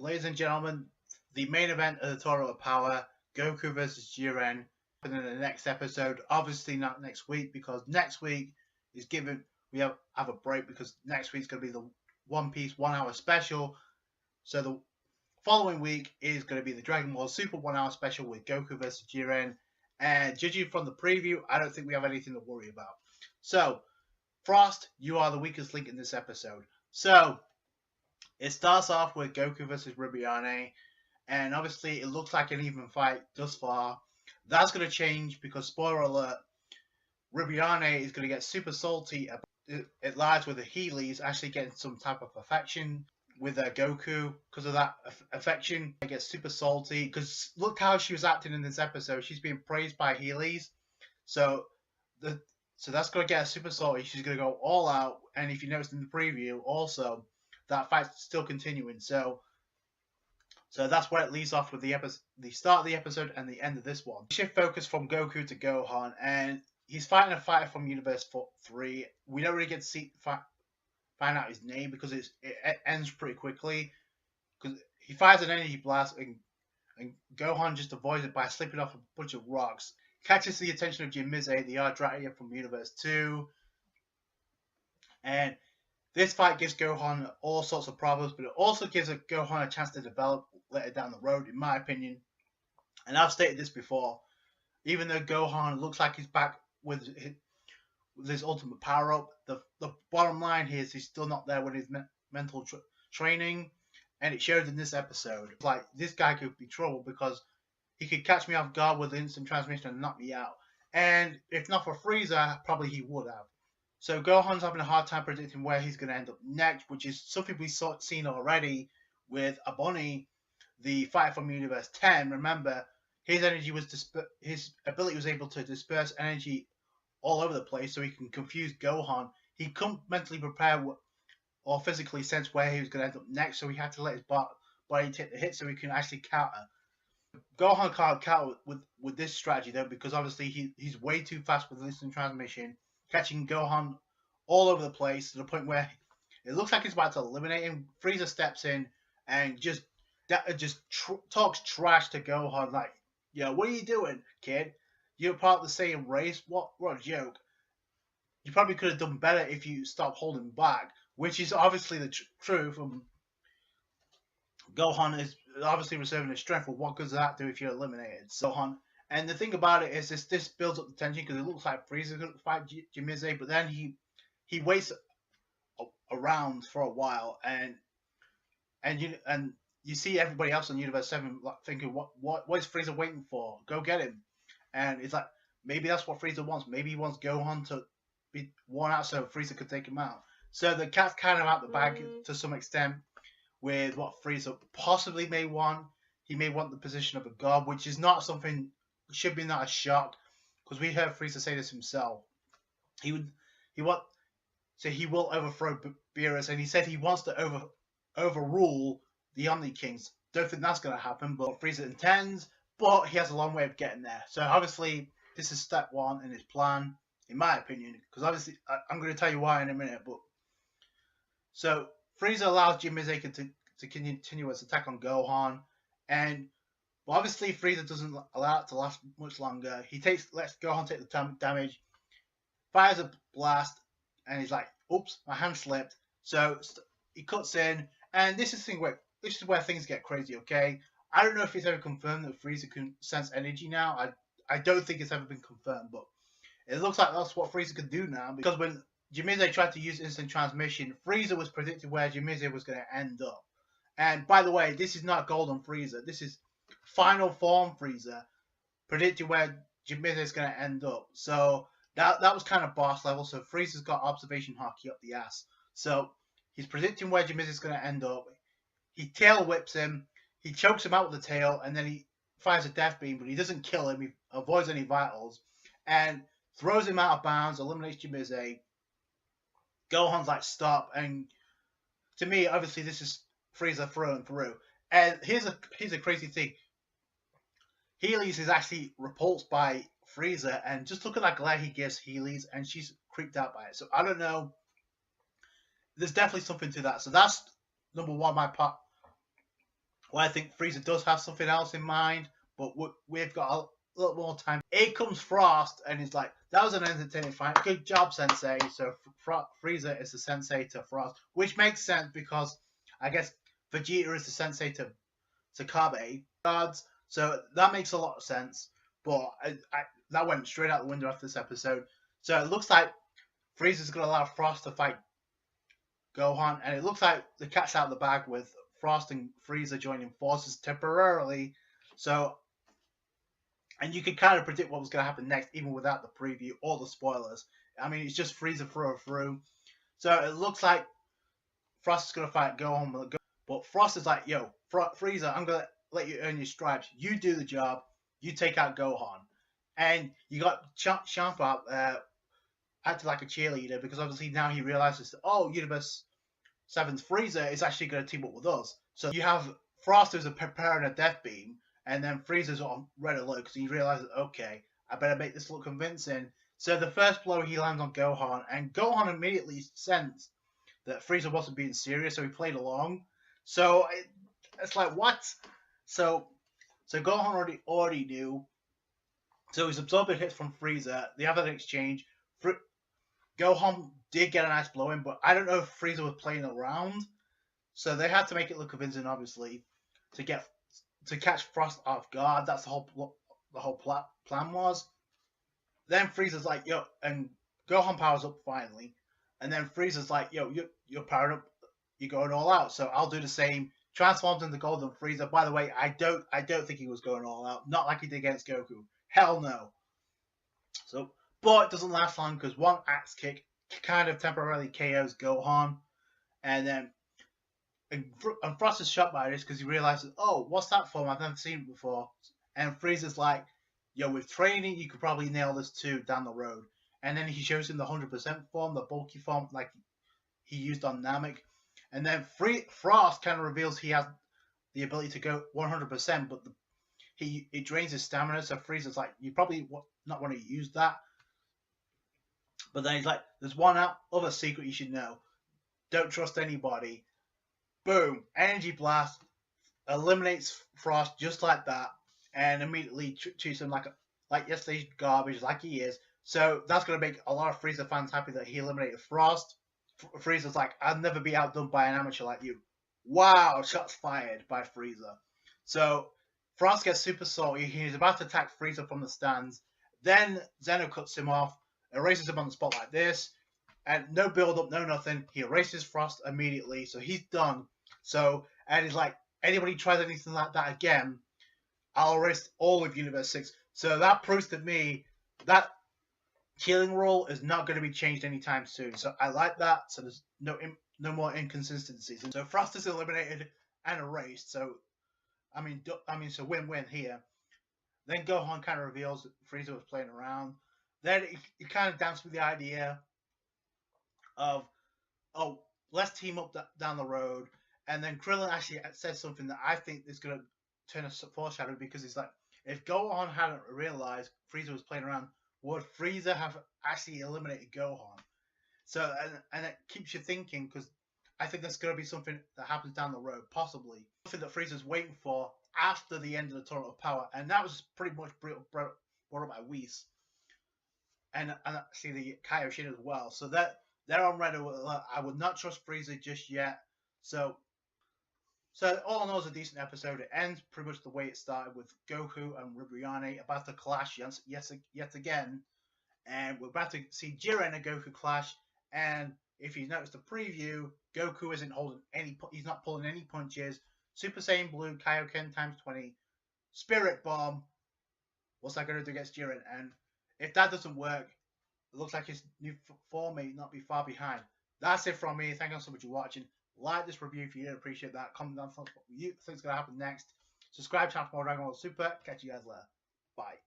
Ladies and gentlemen, the main event of the Tournament of Power, Goku versus Jiren, and in the next episode. Obviously not next week, because next week is given we have a break, because next week's going to be the One Piece 1 hour special. So the following week is going to be the Dragon Ball Super 1 hour special with Goku versus Jiren. And judging from the preview, I don't think we have anything to worry about. So, Frost, you are the weakest link in this episode. So, it starts off with Goku versus Ribiane, and obviously it looks like an even fight thus far. That's going to change because, spoiler alert, Ribiane is going to get super salty. It lies with the Heelys actually getting some type of affection with Goku because of that affection. It gets super salty because look how she was acting in this episode. She's being praised by Heelys, so that's going to get her super salty. She's going to go all out, and if you noticed in the preview, also that fight's still continuing. So that's where it leaves off with the start of the episode and the end of this one. Shift focus from Goku to Gohan, and he's fighting a fighter from Universe 3. We don't really get to find out his name because it ends pretty quickly. Because he fires an energy blast and Gohan just avoids it by slipping off a bunch of rocks. Catches the attention of Jimize, the Ardratian from Universe 2. And this fight gives Gohan all sorts of problems, but it also gives Gohan a chance to develop later down the road, in my opinion. And I've stated this before. Even though Gohan looks like he's back with his ultimate power-up, the bottom line here is he's still not there with his mental training. And it shows in this episode. Like, this guy could be trouble because he could catch me off guard with instant transmission and knock me out. And if not for Frieza, probably he would have. So Gohan's having a hard time predicting where he's going to end up next, which is something we've seen already with Ebony, the fighter from Universe 10. Remember, his energy his ability was able to disperse energy all over the place, so he can confuse Gohan. He couldn't mentally prepare or physically sense where he was going to end up next, so he had to let his body take the hit so he can actually counter. Gohan can't counter with this strategy though, because obviously he's way too fast with instant transmission, catching Gohan all over the place to the point where it looks like he's about to eliminate him. Frieza steps in and just talks trash to Gohan, like, "Yo, what are you doing, kid? You're part of the same race. What a joke. You probably could have done better if you stopped holding back," which is obviously the truth. Gohan is obviously reserving his strength, but what good does that do if you're eliminated? Gohan. And the thing about it is this builds up the tension because it looks like Frieza could fight Jimize, but then he waits around for a while, and you see everybody else in Universe 7 thinking, what is Frieza waiting for? Go get him. And it's like, maybe that's what Frieza wants. Maybe he wants Gohan to be worn out so Frieza could take him out. So the cat's kind of out the bag to some extent with what Frieza possibly may want. He may want the position of a god, which is not something, should be not a shock, because we heard Frieza say this himself. He will overthrow Beerus, and he said he wants to overrule the Omni Kings. Don't think that's going to happen, but Frieza intends, but he has a long way of getting there. So obviously, this is step one in his plan, in my opinion, because obviously, I'm going to tell you why in a minute, but so Frieza allows Jimize to continue his attack on Gohan, and obviously Frieza doesn't allow it to last much longer. He lets Gohan take the damage, fires a blast, and he's like, "Oops, my hand slipped." So he cuts in, and this is where things get crazy. Okay, I don't know if it's ever confirmed that Frieza can sense energy now. I don't think it's ever been confirmed, but it looks like that's what Frieza can do now, because when Jimize tried to use instant transmission, Frieza was predicting where Jimize was going to end up. And by the way, this is not Golden Frieza. This is Final Form Frieza predicting where Jimize is going to end up. So that was kind of boss level. So Frieza's got observation hockey up the ass. So he's predicting where Jimize is going to end up. He tail whips him. He chokes him out with the tail, and then he fires a death beam, but he doesn't kill him. He avoids any vitals and throws him out of bounds, eliminates Jimize. Gohan's like, "Stop!" And to me, obviously, this is Frieza through and through. And here's a crazy thing. Heelys is actually repulsed by Frieza, and just look at that glare he gives Heelys, and she's creeped out by it. So I don't know. There's definitely something to that. So that's number one, my part. Well, I think Frieza does have something else in mind, but we've got a little more time. Here comes Frost, and he's like, that was an entertaining fight. Good job, Sensei. So Frieza is the Sensei to Frost, which makes sense because I guess Vegeta is the Sensei to Kabe. So that makes a lot of sense. But that went straight out the window after this episode. So it looks like Frieza's going to allow Frost to fight Gohan, and it looks like the cat's out of the bag with Frost and Frieza joining forces temporarily. So, and you can kind of predict what was going to happen next, even without the preview or the spoilers. I mean, it's just Frieza through and through. So it looks like Frost is going to fight Gohan, but Frost is like, yo, Frieza, I'm going to let you earn your stripes. You do the job. You take out Gohan. And you got Champ out there acting like a cheerleader because obviously now he realizes that, oh, Universe 7's Frieza is actually going to team up with us. So you have Frost who's preparing a death beam, and then Frieza's on red alert because he realizes, okay, I better make this look convincing. So the first blow he lands on Gohan, and Gohan immediately sensed that Frieza wasn't being serious, so he played along. So it's like, what? So Gohan already knew. So he's absorbing hits from Frieza. They have an exchange. Gohan did get a nice blow in, but I don't know if Frieza was playing around. So they had to make it look convincing, obviously, to catch Frost off guard. That's the whole plan was. Then Frieza's like, yo, and Gohan powers up finally, and then Frieza's like, yo, you're powered up, you're going all out, so I'll do the same. Transforms into Golden Frieza. By the way, I don't think he was going all out. Not like he did against Goku. Hell no. So, but it doesn't last long because one axe kick kind of temporarily KOs Gohan, and then and Frost is shocked by this because he realizes, oh, what's that form? I've never seen it before. And Frieza's like, yo, with training, you could probably nail this too down the road. And then he shows him the 100% form, the bulky form, like he used on Namek. And then Frost kind of reveals he has the ability to go 100%, but it drains his stamina. So Frieza's like, you probably not want to use that. But then he's like, there's one other secret you should know. Don't trust anybody. Boom. Energy blast. Eliminates Frost just like that. And immediately treats him like yesterday's garbage, like he is. So that's going to make a lot of Frieza fans happy that he eliminated Frost. Frieza's like, I'll never be outdone by an amateur like you. Wow, shots fired by Frieza. So Frost gets super salty. He's about to attack Frieza from the stands. Then Zeno cuts him off, erases him on the spot like this. And no build up, no nothing. He erases Frost immediately. So he's done. So, and he's like, anybody tries anything like that again, I'll erase all of Universe 6. So that proves to me that healing rule is not going to be changed anytime soon. So I like that. So there's no more inconsistencies. So Frost is eliminated and erased. So I mean, so win-win here. Then Gohan kind of reveals that Frieza was playing around. Then he kind of danced with the idea of, oh, let's team up down the road. And then Krillin actually says something that I think is going to turn a foreshadow because he's like, if Gohan hadn't realized Frieza was playing around, would Frieza have actually eliminated Gohan? So, and it keeps you thinking because I think there's going to be something that happens down the road, possibly. Something that Frieza's waiting for after the end of the Tournament of Power. And that was pretty much brought up by Whis. And actually the Kaioshin as well. So that they're on red alert. I would not trust Frieza just yet. So all in all, it's a decent episode. It ends pretty much the way it started with Goku and Ribrianne about to clash yet again. And we're about to see Jiren and Goku clash. And if you noticed the preview, Goku isn't he's not pulling any punches. Super Saiyan Blue, Kaioken times 20, Spirit Bomb. What's that going to do against Jiren? And if that doesn't work, it looks like his new form may not be far behind. That's it from me. Thank you so much for watching. Like this review if you did appreciate that. Comment down below what you think is going to happen next. Subscribe to channel for more Dragon Ball Super. Catch you guys later. Bye.